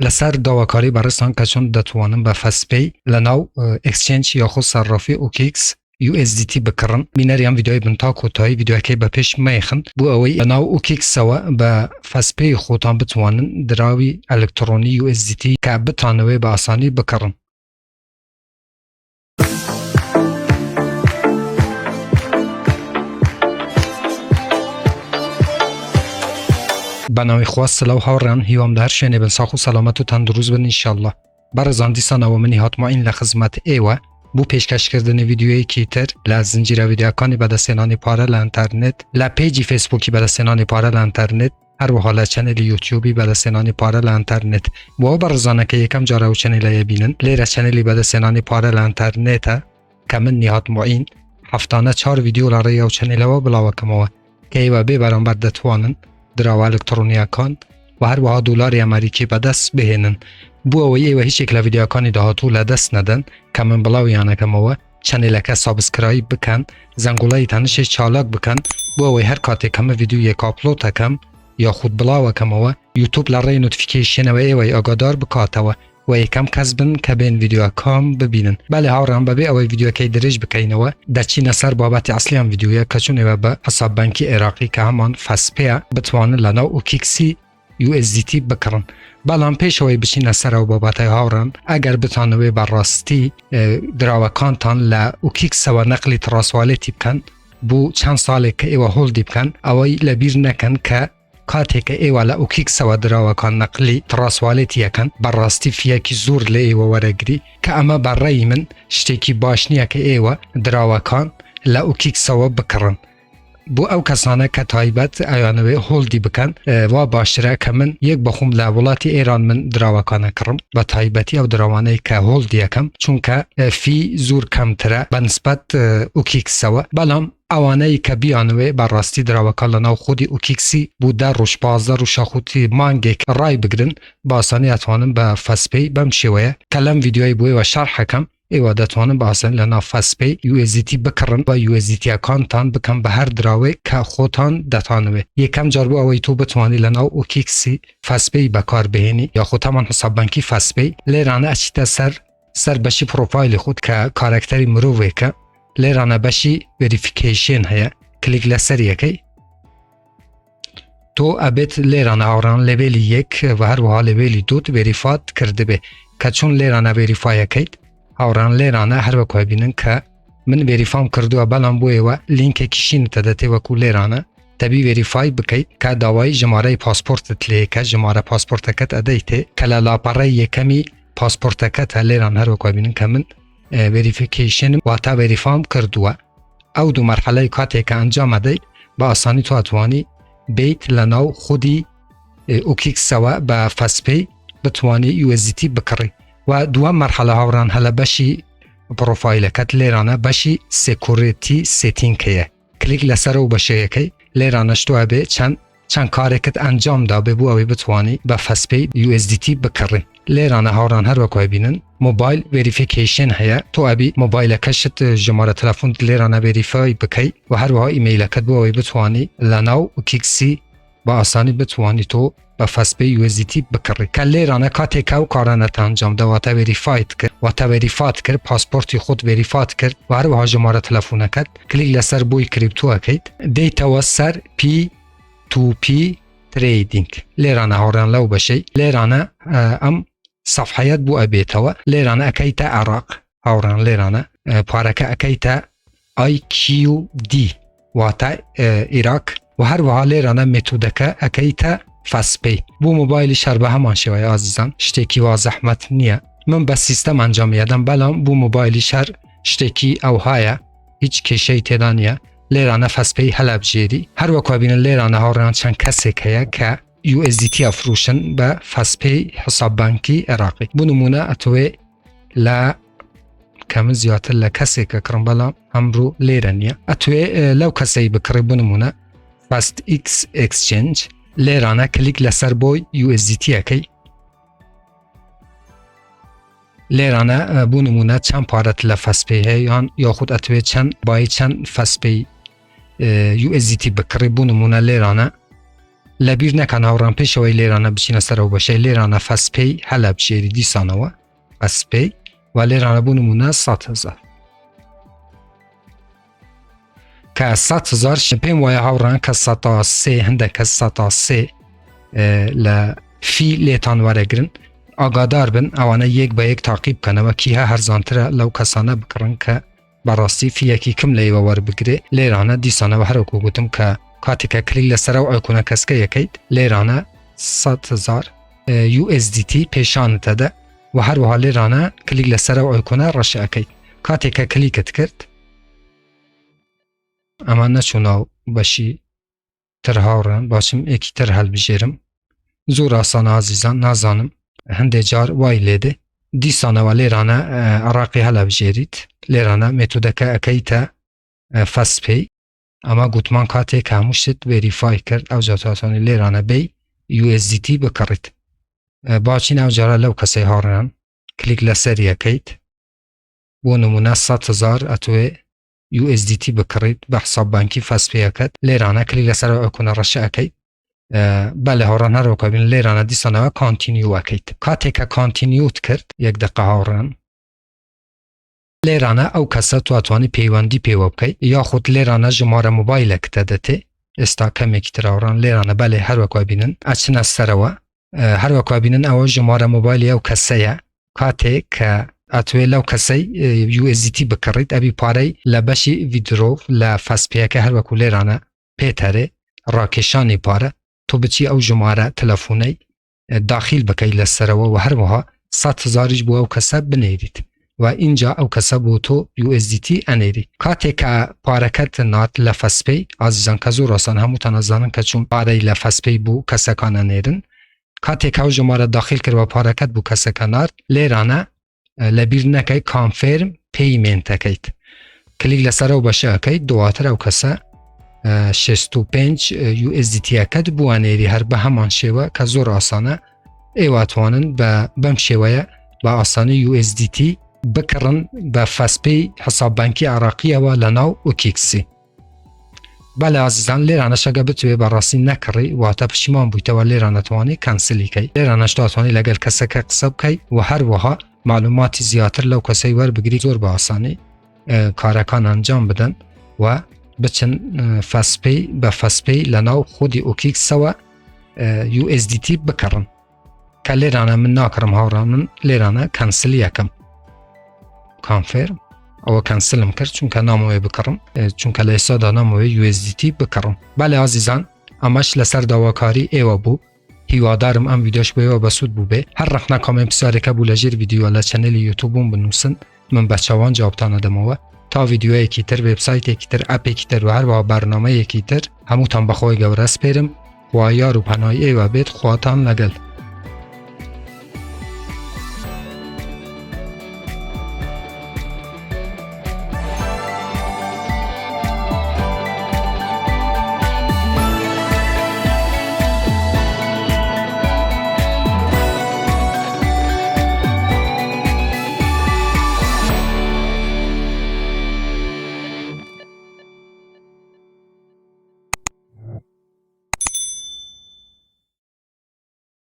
لسر داواکاری برستان کچون دتوانن به فسپی لناو اکسچنج یا خود صرافی اوکیکس USDT بکرن مینریام ویدیوی بنتا کوتاهی ویدیو که به پیش میخن بو اوی لناو اوکیکس سوا به فسپی خودتان بتوانن دراوی الکترونی USDT که بتانوی به آسانی بکرن. بناوی خواست سلاو هاوران هیوام در شنه بن ساخو سلامت و تندروز بن انشالله. برزان دیسان او منی هاتماین لخدمت ایوه بو پیشکش کردن ویدیوی کیتر لزنجیر ویدیوکانی بدستنانی پاره لانترنت لپیجی فیسبوکی بدستنانی پاره لانترنت هر و حالا چنل یوتیوبی بدستنانی پاره لانترنت بو برزانه که یکم جارو چنل بینن لیره چنلی بدستنانی پاره لانترنت که من نیهات معین هفتانه 4 ویدیو لاره یو چنل و بلاوه کموه که ایوه بی برانبر دتوانن دراو الکترونیاکان و هر وها دلار امریکی به دست بهینن بو اوی و هیچ شکل ویدیوکانی دهاتو لدست ندن که من بلاو یانه کموه چنلکه سابسکرایب بکن زنگولای تنشش چالاک بکن بو اوی هر کاتی کم ویدیو یک آپلود کم یا خود بلاو کموه یوتیوب لره نوتیفیکیشن و ایوی آگادار بکاتوه و یکم کسبن که بین ویدیو کام ببینن بله هاوران ببی اوی ویدیو که درج بکینوه دچی نصر بابت اصلی هم ویدیویا کچونه و به حساب بانکی عراقی که همان فسپیا بتوانن لنا اوکیکسی USDT بکرن بلان پیش اوی بچی نصر و بابت هاوران اگر بتانوی براستی دراوکانتان ل اوکیکس و نقلی تراسوالیتی بکن بو چند ساله که ایوه هولدی بکن اوی لبیر نکن که کاتی که ایوه لأوکیکس و دراوکان نقلی تراسوالیتی یکن براستی فیاکی زور لی ایوه ورگری که اما برای من شتیکی باشنیه که ایوه دراوکان لأوکیکس و بکرن بو او کسانه که تایبت ایانوی هولدی بکن و باشتره که من یک بخوم لولاتی ایران من دراوکانه کرم و تایبتی او دراوانه که هولدی یکم چون که فی زور کمتره بنسبت اوکیکس و بلام اوانه که بیانوی براستی دراوکان لناو خودی اوکیکسی بوده روش 15 روش خودی مانگیک رای بگرن باسانی اتوانم به فسپی بمشیوه کلم ویدیوی بوی و شرح کم ایوه دتوانم به آسان لنا فسپی USDT بکرن و USDT اکانتان بکن به هر دراوی که خودتان دتانوی یکم جاربو اوی تو بتوانی لنا اوکیکسی فسپی بکار بهینی یا خودتان حساب بانکی فسپی لیرانه اچیتا سر بشی پروفایل خود که کارکتری مرووی که لیرانه بشی وریفیکیشن هیا کلیک لسر یکی تو ابت لیرانه آوران لیویلی 1 و هر وها لیویلی 2 وریفات کرده به که چون لیرانه وریفای کید آوران لیرانه هر وکوی بینن که من وریفام کردو و بلان بوی و لینک کشین تدته وکو لیرانه تبی وریفای بکید که داوای جماره پاسپورت لی که جماره پاسپورت کت ادیته که لاپاره یکمی پاسپورت کت لیران هر وکوی بینن که من وریفیکیشن و تا وریفام کردو او دو مرحله کاتی که انجام دید با آسانی تو اتوانی بیت لناو خودی اوکیکس سوا با فسپی بتوانی USDT بکری و دوام مرحله هاوران هلا بشی پروفایل کت لیرانه بشی سیکوریتی سیتینگ که کلیک لسر و بشه که لیرانه شتو به چند کاری کت انجام دا به بو اوی بتوانی با فسپی USDT بکری لیرانه هاوران هر وکوی بینن موبایل وریفیکیشن هیا تو ابی موبایل کشت جماره تلفن لیرانه وریفای بکی و هر وها ایمیل کت بو اوی بتوانی لناو اوکیکسی با آسانی بتوانی تو با فسپی USDT بکری که لیرانه کاتی که و کارانه انجام ده و تا وریفایت کرد و تا وریفات کرد پاسپورتی خود وریفات کرد و هر وها جماره تلفونه کت کلیک لسر بوی کریپتو اکید دیتا و سر P2P تریدینگ لیرانه هاوران لو بشی لیرانه ام صفحیت بو ابیتوا لیرانه اکیتا عراق هاوران لیرانه پارکه اکیتا IQD واتا عراق و هر وها لیرانه متودکه اکیتا فسپی بو موبایل شربه همان شوی عزیزان شتیکی و زحمت نیه من بس سیستم انجام یادم بلام بو موبایل شر شتیکی او هایا هیچ کشی تدانیه لیرانه فسپی حلب جیری هر وکو بین لیرانه هاوران چند کسی که USDT افروشن به فسپی حساب بانکی عراقی بو نمونه اتوی لا کم زیادتر لکسی که کرم بلا همرو لیرانیه اتوی لو کسی بکری بو نمونه فست ایکس اکسچنج لیرانه کلیک لسر بوی USDT اکی لیرانه بو نمونه چند پارت لفسپی هیان یا خود اتوی چند بای چند فسپی USDT بکری بو نمونه لیرانه لبیر نکن هاوران پیش وی لیرانه بچینه سر و باشه لیرانه فسپی هلا بشیری دیسانه فسپی و لیرانه بو نمونه 100,000 که 100,000 شپیم وی هاوران که 103 هنده که 103 لفی لیتان ورگرن آگادار بن اوانه یک با یک تعقیب کنه و کیه هر زانتره لو کسانه بکرن که براستی فی یکی کم لیوه ور بگیره لیرانه دیسانه و هر وکو گوتم که کاتی که کلیک لسره و ایکونه کسکه یکید لیرانه 100,000 USDT پیشان تده و هر وها لیرانه کلیک لسره و ایکونه رشه اکید کاتی که کلیکت کرد اما نچونه باشی ترهاورن باشم ایکی تر هل بجیرم زور آسان عزیزان نازانم هنده جار وای لیده دیسانه و لیرانه عراقی هلا بجیرید لیرانه متوده که اکیتا فسپی اما گوتمان کاته که هموشت ویریفای کرد او جاتاتانی لیرانه بی USDT بکرید باچین او جاره لو کسی هارن کلیک لسری اکید بو نمونه 100,000 اتوه USDT بکرید به حساب بانکی فسپی اکد لیرانه کلیک لسر اکنه رشه اکید بله هارن هر وکابین لیرانه دیسانه و کانتینیو اکید کاته که کانتینیوت کرد یک دقیقه هارن لیرانه او کسا تو اتوانی پیوندی پیواب کی یا خود لیرانه جماره موبایل اکتدته استا کمی کتر آوران لیرانه بله هر وکا بینن اچن از سروا هر وکا بینن او جماره موبایل او کسایه کاته که اتوی لو کسی USDT بکرید ابی پاره لبشی ویدروف لفسپیه که هر وکو لیرانه پیتره راکشانی پاره تو بچی او جماره تلفونی داخل بکی لسروا و هر وها 100,000 بو او کسا بنیرید و اینجا او کسا بو تو USDT انیری کاته که پارکت نات لفسپی عزیزان که زور آسان همو تنازانن که چون پاره لفسپی بو کسا کان انیرن کاته که او جماره داخل کرد و پارکت بو کسا کنار لیرانه لبیر نکی کانفرم پیمنت اکید کلیک لسر او باشه اکید دواتر او کسا 65 USDT اکد بو انیری هر به همان شیوه که زور آسانه ایواتوانن بم شیوه با آسانی USDT بکرن به فسپی حساب بانکی عراقیه و لناو و کیکسی بله عزیزان لیرانه شگه بتوی براسی نکری و تا پشیمان بویته و لیرانه توانی کنسلی کی لیرانه شتاتوانی لگل کسی که قصب کی و هر وها معلوماتی زیادتر لو کسی ور بگیری زور به آسانی کارکان انجام بدن و بچن فسپی به فسپی لناو خودی او کیکس و USDT بکرن که لیرانه من ناکرم هاورانن لیرانه کنسلی یکم کانفرم او کنسلم کرد چون که ناموی بکرم چون که لیسا دا ناموی USDT بکرم بله عزیزان اماش لسر دواکاری ایوا بو هیوادارم ام ویدیوش بیوا بسود بو به هر رخنا کامن بسیاری که بولجیر ویدیو علا چنل یوتیوبون بنوسن من بچوان جوابتان دموه تا ویدیو یکی تر ویبسایت یکی تر اپ یکی تر و هر با برنامه یکی تر هموتان بخوای گورس پیرم و یارو پناهی ایوا بیت خواتان لگل